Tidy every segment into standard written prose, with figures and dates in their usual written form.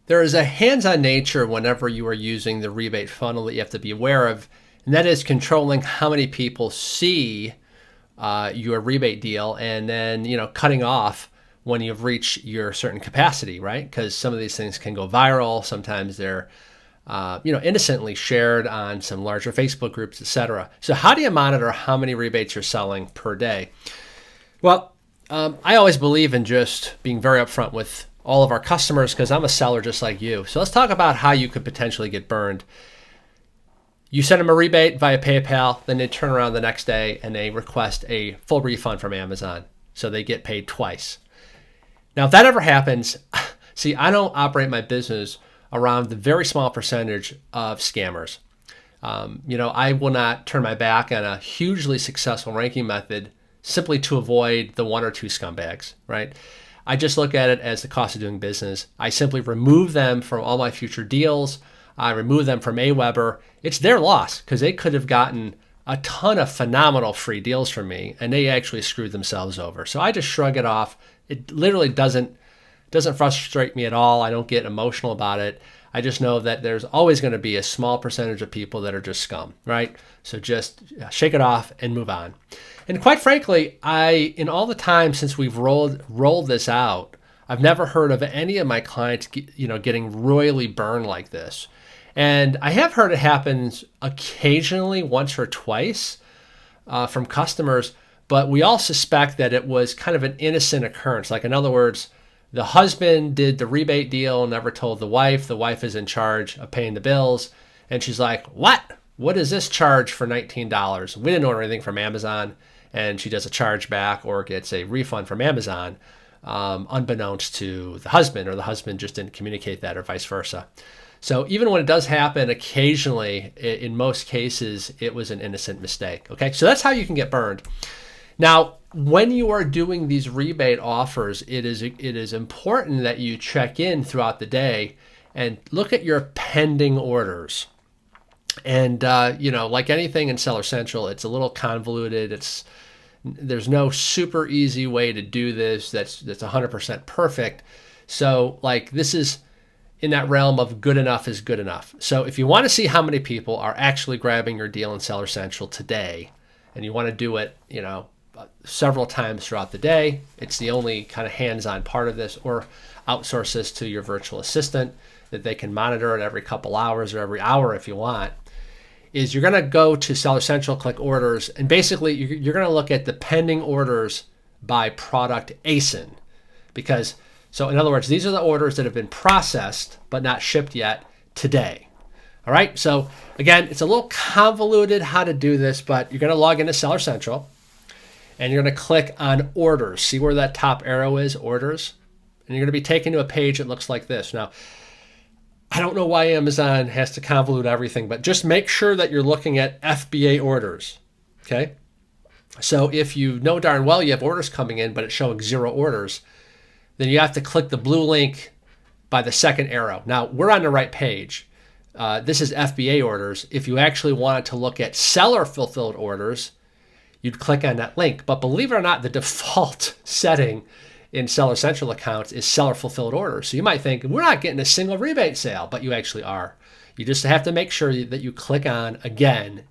There is a hands-on nature whenever you are using the rebate funnel that you have to be aware of, and that is controlling how many people see your rebate deal, and then cutting off when you've reached your certain capacity, right? Because some of these things can go viral. Sometimes they're innocently shared on some larger Facebook groups, etc. So how do you monitor how many rebates you're selling per day? Well, I always believe in just being very upfront with all of our customers because I'm a seller just like you. So let's talk about how you could potentially get burned. You send them a rebate via PayPal, then they turn around the next day and they request a full refund from Amazon. So they get paid twice. Now, if that ever happens, see, I don't operate my business around the very small percentage of scammers. I will not turn my back on a hugely successful ranking method simply to avoid the one or two scumbags, right? I just look at it as the cost of doing business. I simply remove them from all my future deals. I remove them from AWeber. It's their loss because they could have gotten a ton of phenomenal free deals from me and they actually screwed themselves over. So I just shrug it off. It literally doesn't frustrate me at all. I don't get emotional about it. I just know that there's always going to be a small percentage of people that are just scum, right? So just shake it off and move on. And quite frankly, in all the time since we've rolled this out, I've never heard of any of my clients, getting royally burned like this. And I have heard it happens occasionally, once or twice, from customers, but we all suspect that it was kind of an innocent occurrence. Like, in other words, the husband did the rebate deal, never told the wife. The wife is in charge of paying the bills. And she's like, what? What is this charge for $19? We didn't order anything from Amazon. And she does a chargeback or gets a refund from Amazon, unbeknownst to the husband, or the husband just didn't communicate that, or vice versa. So even when it does happen occasionally, in most cases, it was an innocent mistake. Okay, so that's how you can get burned. Now, when you are doing these rebate offers, it is important that you check in throughout the day and look at your pending orders. And like anything in Seller Central, it's a little convoluted. There's no super easy way to do this that's 100% perfect. So this is in that realm of good enough is good enough. So if you want to see how many people are actually grabbing your deal in Seller Central today, and you want to do it, several times throughout the day, it's the only kind of hands-on part of this, or outsource this to your virtual assistant that they can monitor it every couple hours or every hour if you want, is you're going to go to Seller Central, click orders, and basically you're going to look at the pending orders by product ASIN. So in other words, these are the orders that have been processed but not shipped yet today. All right, so again, it's a little convoluted how to do this, but you're going to log into Seller Central and you're going to click on orders. See where that top arrow is, orders? And you're going to be taken to a page that looks like this. Now, I don't know why Amazon has to convolute everything, but just make sure that you're looking at FBA orders, okay? So if you know darn well you have orders coming in, but it's showing 0 orders, then you have to click the blue link by the second arrow. Now, we're on the right page. This is FBA orders. If you actually wanted to look at seller-fulfilled orders, you'd click on that link. But believe it or not, the default setting in Seller Central accounts is seller fulfilled orders. So you might think, we're not getting a single rebate sale, but you actually are. You just have to make sure that you click on, again,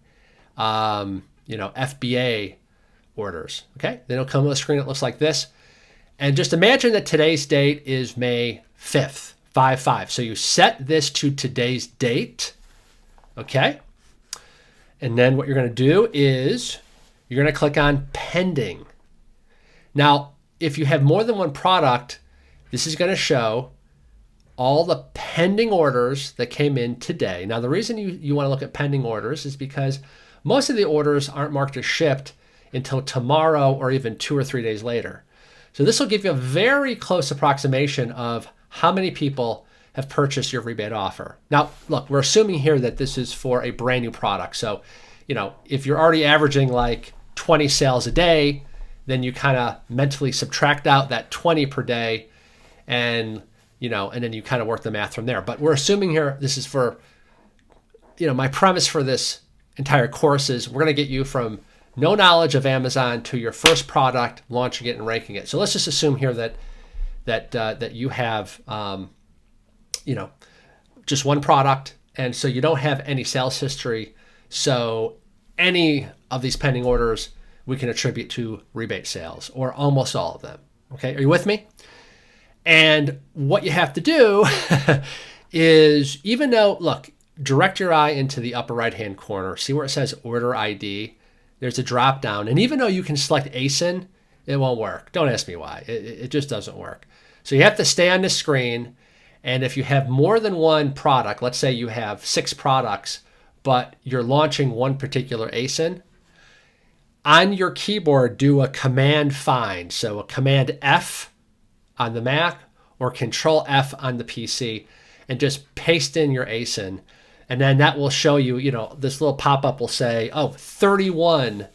FBA orders. Okay, then it'll come with a screen that looks like this. And just imagine that today's date is May 5th, 5/5. So you set this to today's date, okay? And then what you're going to do is you're going to click on pending. Now, if you have more than one product, this is going to show all the pending orders that came in today. Now, the reason you want to look at pending orders is because most of the orders aren't marked as shipped until tomorrow or even 2 or 3 days later. So this will give you a very close approximation of how many people have purchased your rebate offer. Now, look, we're assuming here that this is for a brand new product. So, if you're already averaging like 20 sales a day, then you kind of mentally subtract out that 20 per day and then you kind of work the math from there. But we're assuming here this is for, my premise for this entire course is we're going to get you from no knowledge of Amazon to your first product, launching it and ranking it. So let's just assume here that you have just one product. And so you don't have any sales history. So any of these pending orders we can attribute to rebate sales, or almost all of them. Okay, are you with me? And what you have to do is, even though, look, direct your eye into the upper right-hand corner, see where it says Order ID. There's a drop down. And even though you can select ASIN, it won't work. Don't ask me why. It just doesn't work. So you have to stay on the screen. And if you have more than one product, let's say you have 6 products, but you're launching one particular ASIN, on your keyboard, do a Command Find. So a Command F on the Mac or Control F on the PC, and just paste in your ASIN. And then that will show you, this little pop-up will say, 31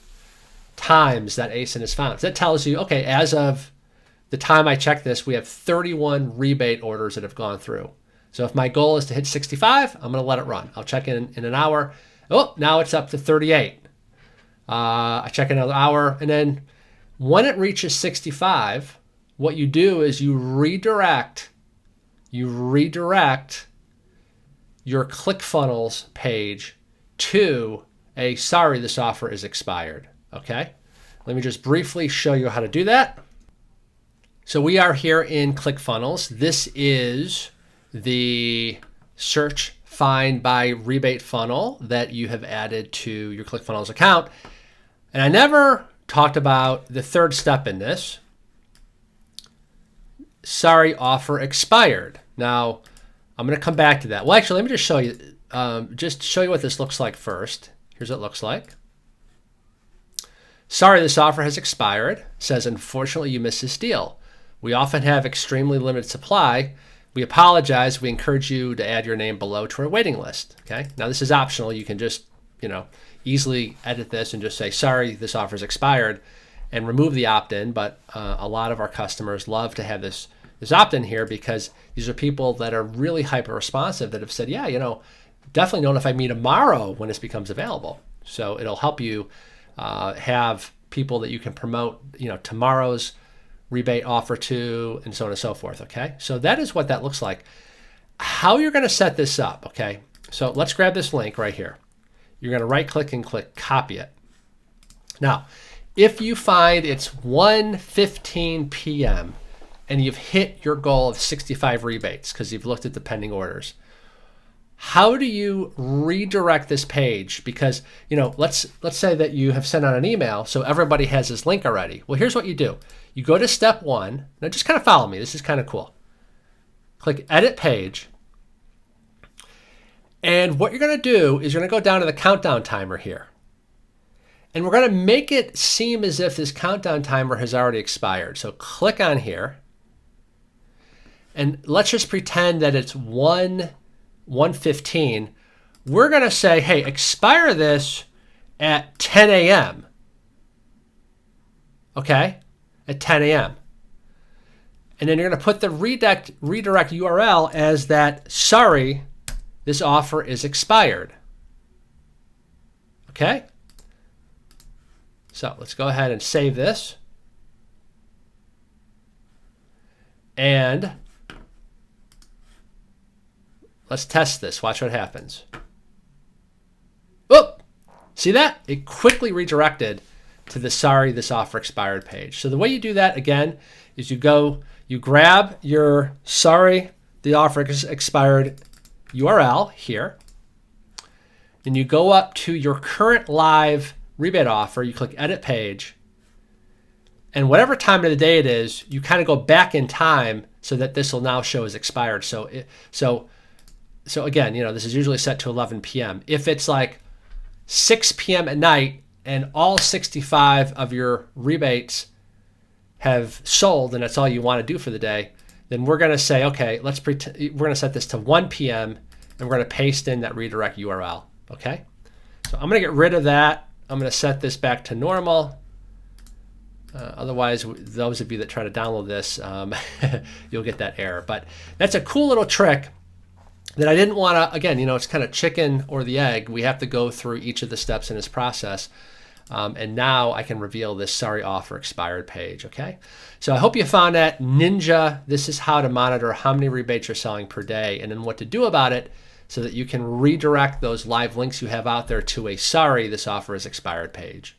times that ASIN is found. So that tells you, okay, as of the time I checked this, we have 31 rebate orders that have gone through. So if my goal is to hit 65, I'm going to let it run. I'll check in an hour. Oh, now it's up to 38. I check another hour. And then when it reaches 65, what you do is you redirect your ClickFunnels page to a sorry, this offer is expired. Okay, let me just briefly show you how to do that. So we are here in ClickFunnels. This is the search find by rebate funnel that you have added to your ClickFunnels account. And I never talked about the third step in this. Sorry, offer expired. Now, I'm going to come back to that. Well, actually, let me just show you what this looks like first. Here's what it looks like. Sorry, this offer has expired. It says, unfortunately, you missed this deal. We often have extremely limited supply. We apologize. We encourage you to add your name below to our waiting list. Okay. Now, this is optional. You can just, easily edit this and just say, sorry, this offer is expired, and remove the opt-in. But a lot of our customers love to have this opt-in here, because these are people that are really hyper responsive that have said, yeah, definitely notify me tomorrow when this becomes available. So it'll help you have people that you can promote, tomorrow's rebate offer to, and so on and so forth. Okay. So that is what that looks like. How you're going to set this up. Okay. So let's grab this link right here. You're going to right click and click copy it. Now, if you find it's 1:15 p.m. and you've hit your goal of 65 rebates because you've looked at the pending orders, how do you redirect this page? Because, let's say that you have sent out an email, so everybody has this link already. Well, here's what you do. You go to step 1. Now, just kind of follow me. This is kind of cool. Click Edit Page. And what you're going to do is you're going to go down to the countdown timer here. And we're going to make it seem as if this countdown timer has already expired. So click on here. And let's just pretend that it's 1:15. We're going to say, hey, expire this at 10 a.m. Okay? At 10 a.m. And then you're going to put the redirect URL as that, sorry, this offer is expired. Okay? So let's go ahead and save this. And let's test this. Watch what happens. Oh, see that? It quickly redirected to the sorry, this offer expired page. So the way you do that, again, is you grab your sorry, the offer expired URL here, and you go up to your current live rebate offer, you click Edit Page, and whatever time of the day it is, you kind of go back in time so that this will now show as expired. So again, this is usually set to 11 p.m. If it's like 6 p.m. at night and all 65 of your rebates have sold and that's all you want to do for the day, then we're going to say, okay, we're going to set this to 1 p.m. and we're going to paste in that redirect URL. Okay. So I'm going to get rid of that. I'm going to set this back to normal. Otherwise, those of you that try to download this, you'll get that error. But that's a cool little trick that I didn't want to, again, it's kind of chicken or the egg. We have to go through each of the steps in this process. And now I can reveal this sorry offer expired page, okay? So I hope you found that. Ninja, this is how to monitor how many rebates you're selling per day and then what to do about it so that you can redirect those live links you have out there to a sorry, this offer is expired page.